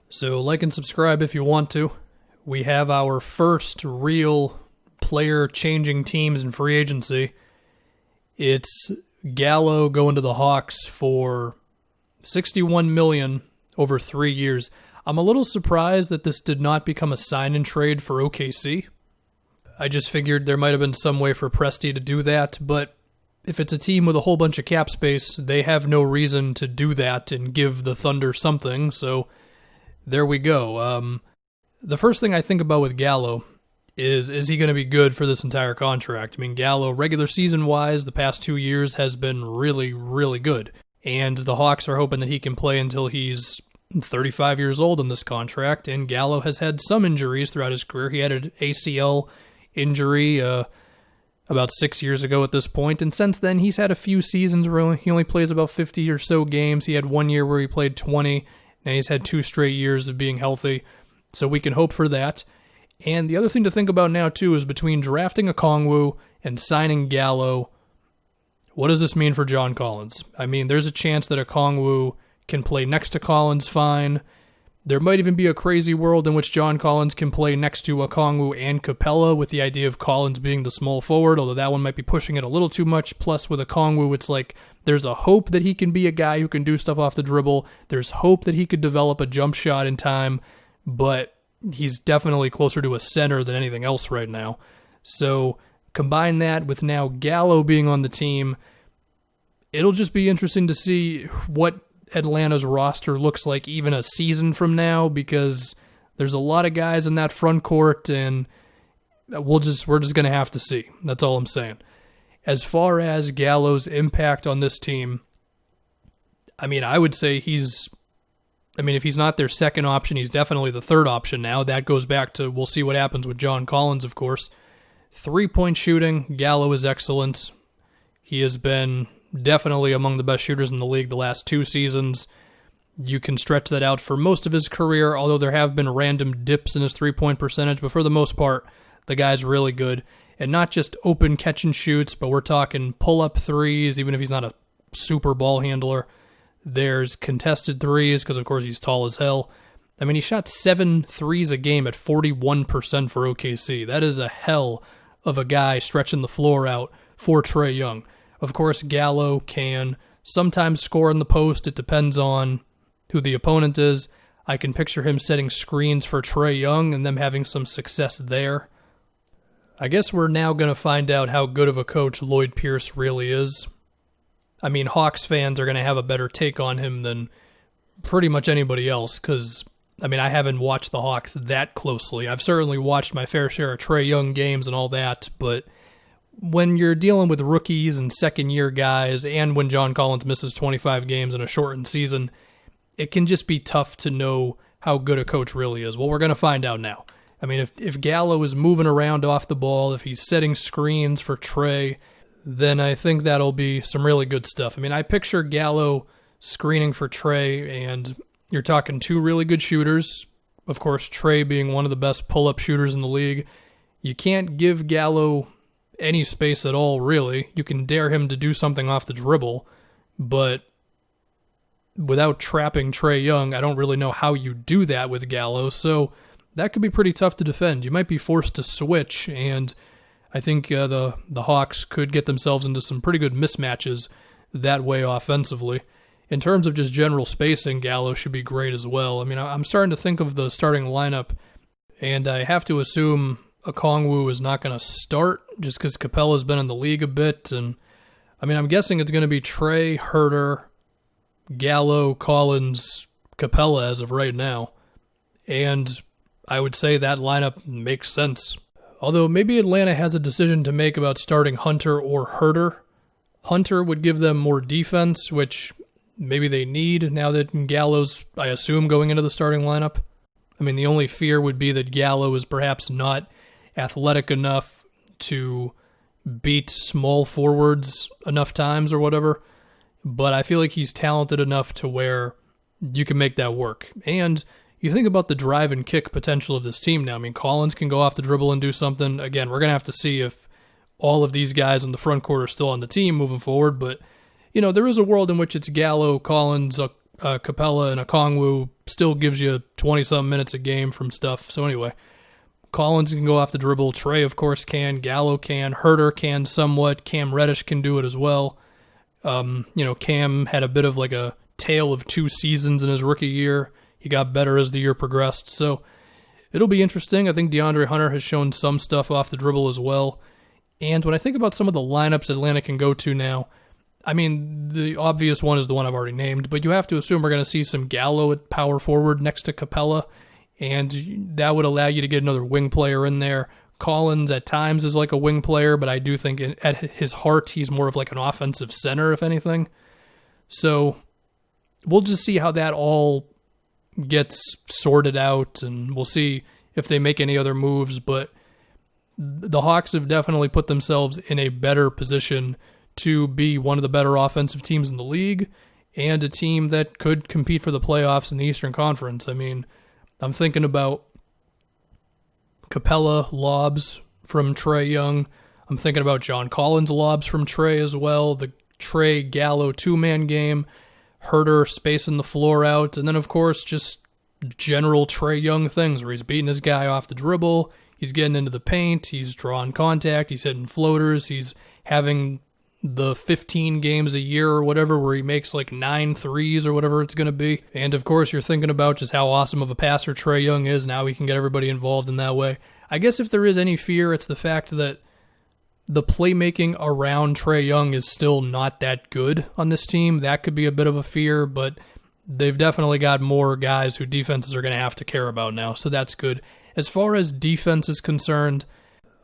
So like and subscribe if you want to. We have our first real player-changing teams in free agency. It's Gallo going to the Hawks for $61 million over 3 years. I'm a little surprised that this did not become a sign-and-trade for OKC. I just figured there might have been some way for Presti to do that, but if it's a team with a whole bunch of cap space, they have no reason to do that and give the Thunder something, so there we go. The first thing I think about with Gallo is he going to be good for this entire contract? I mean, Gallo, regular season-wise, the past 2 years has been really, really good. And the Hawks are hoping that he can play until he's 35 years old in this contract. And Gallo has had some injuries throughout his career. He had an ACL injury about 6 years ago at this point. And since then, he's had a few seasons where he only plays about 50 or so games. He had 1 year where he played 20. And he's had 2 straight years of being healthy, so we can hope for that. And the other thing to think about now, too, is between drafting Okongwu and signing Gallo, what does this mean for John Collins? I mean, there's a chance that Okongwu can play next to Collins fine. There might even be a crazy world in which John Collins can play next to Okongwu and Capella, with the idea of Collins being the small forward, although that one might be pushing it a little too much. Plus, with Okongwu, it's like there's a hope that he can be a guy who can do stuff off the dribble. There's hope that he could develop a jump shot in time, but he's definitely closer to a center than anything else right now. So combine that with now Gallo being on the team, it'll just be interesting to see what Atlanta's roster looks like even a season from now, because there's a lot of guys in that front court, and we're just going to have to see. That's all I'm saying. As far as Gallo's impact on this team, I mean, I would say if he's not their second option, he's definitely the third option now. That goes back to, we'll see what happens with John Collins, of course. 3-point shooting, Gallo is excellent. He has been definitely among the best shooters in the league the last 2 seasons. You can stretch that out for most of his career, although there have been random dips in his 3-point percentage, but for the most part, the guy's really good. And not just open catch and shoots, but we're talking pull-up threes, even if he's not a super ball handler. There's contested threes, because of course he's tall as hell. I mean, he shot 7 threes a game at 41% for OKC. That is a hell of a guy stretching the floor out for Trae Young. Of course, Gallo can sometimes score in the post. It depends on who the opponent is. I can picture him setting screens for Trae Young and them having some success there. I guess we're now going to find out how good of a coach Lloyd Pierce really is. I mean, Hawks fans are going to have a better take on him than pretty much anybody else, because, I mean, I haven't watched the Hawks that closely. I've certainly watched my fair share of Trae Young games and all that, but when you're dealing with rookies and second-year guys, and when John Collins misses 25 games in a shortened season, it can just be tough to know how good a coach really is. Well, we're going to find out now. I mean, if Gallo is moving around off the ball, if he's setting screens for Trae, then I think that'll be some really good stuff. I mean, I picture Gallo screening for Trae, and you're talking 2 really good shooters. Of course, Trae being one of the best pull-up shooters in the league. You can't give Gallo any space at all, really. You can dare him to do something off the dribble, but without trapping Trae Young, I don't really know how you do that with Gallo, so that could be pretty tough to defend. You might be forced to switch, and I think the Hawks could get themselves into some pretty good mismatches that way offensively. In terms of just general spacing, Gallo should be great as well. I mean, I'm starting to think of the starting lineup, and I have to assume Okongwu is not going to start just because Capella's been in the league a bit. And I mean, I'm guessing it's going to be Trae, Herter, Gallo, Collins, Capella as of right now. And I would say that lineup makes sense. Although maybe Atlanta has a decision to make about starting Hunter or Herter. Hunter would give them more defense, which maybe they need now that Gallo's, I assume, going into the starting lineup. I mean, the only fear would be that Gallo is perhaps not athletic enough to beat small forwards enough times or whatever. But I feel like he's talented enough to where you can make that work. And you think about the drive and kick potential of this team now. I mean, Collins can go off the dribble and do something. Again, we're going to have to see if all of these guys in the front court are still on the team moving forward. But, you know, there is a world in which it's Gallo, Collins, Capella, and Okongwu still gives you 20-something minutes a game from stuff. So anyway, Collins can go off the dribble. Trae, of course, can. Gallo can. Herter can somewhat. Cam Reddish can do it as well. Cam had a bit of like a tale of 2 seasons in his rookie year. He got better as the year progressed. So it'll be interesting. I think DeAndre Hunter has shown some stuff off the dribble as well. And when I think about some of the lineups Atlanta can go to now, I mean, the obvious one is the one I've already named, but you have to assume we're going to see some Gallo at power forward next to Capella, and that would allow you to get another wing player in there. Collins at times is like a wing player, but I do think at his heart he's more of like an offensive center, if anything. So we'll just see how that all gets sorted out, and we'll see if they make any other moves, but the Hawks have definitely put themselves in a better position to be one of the better offensive teams in the league and a team that could compete for the playoffs in the Eastern Conference. I mean, I'm thinking about Capella lobs from Trae Young. I'm thinking about John Collins lobs from Trae as well. The Trae Gallo 2-man game. Herter spacing the floor out. And then, of course, just general Trae Young things where he's beating his guy off the dribble. He's getting into the paint. He's drawing contact. He's hitting floaters. He's having the 15 games a year or whatever where he makes like 9 threes or whatever it's going to be. And of course, you're thinking about just how awesome of a passer Trae Young is. Now he can get everybody involved in that way. I guess if there is any fear, it's the fact that the playmaking around Trae Young is still not that good on this team. That could be a bit of a fear, but they've definitely got more guys who defenses are going to have to care about now, so that's good. As far as defense is concerned,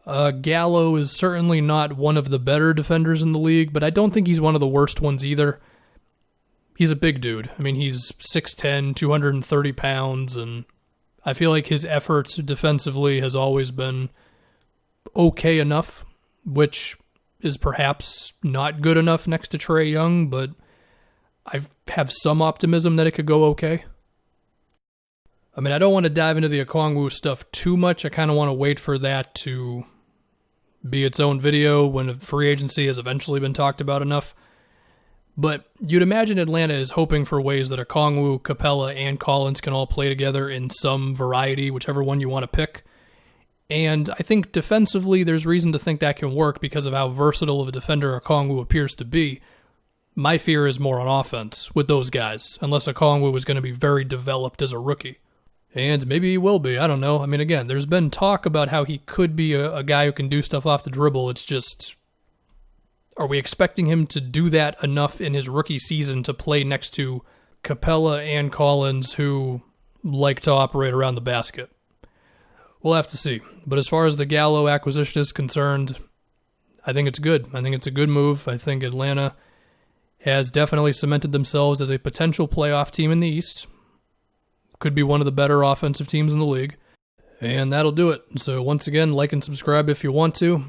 Gallo is certainly not one of the better defenders in the league, but I don't think he's one of the worst ones either. He's a big dude. I mean, he's 6'10", 230 pounds, and I feel like his efforts defensively has always been okay enough, which is perhaps not good enough next to Trae Young, but I have some optimism that it could go okay. I mean, I don't want to dive into the Okongwu stuff too much. I kind of want to wait for that to be its own video when free agency has eventually been talked about enough. But you'd imagine Atlanta is hoping for ways that Okongwu, Capella, and Collins can all play together in some variety, whichever one you want to pick. And I think defensively there's reason to think that can work because of how versatile of a defender Okongwu appears to be. My fear is more on offense with those guys, unless Okongwu is going to be very developed as a rookie. And maybe he will be, I don't know. I mean, again, there's been talk about how he could be a guy who can do stuff off the dribble. It's just, are we expecting him to do that enough in his rookie season to play next to Capella and Collins, who like to operate around the basket? We'll have to see. But as far as the Gallo acquisition is concerned, I think it's good. I think it's a good move. I think Atlanta has definitely cemented themselves as a potential playoff team in the East. Could be one of the better offensive teams in the league. And that'll do it. So once again, like and subscribe if you want to.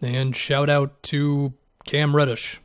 And shout out to Cam Reddish.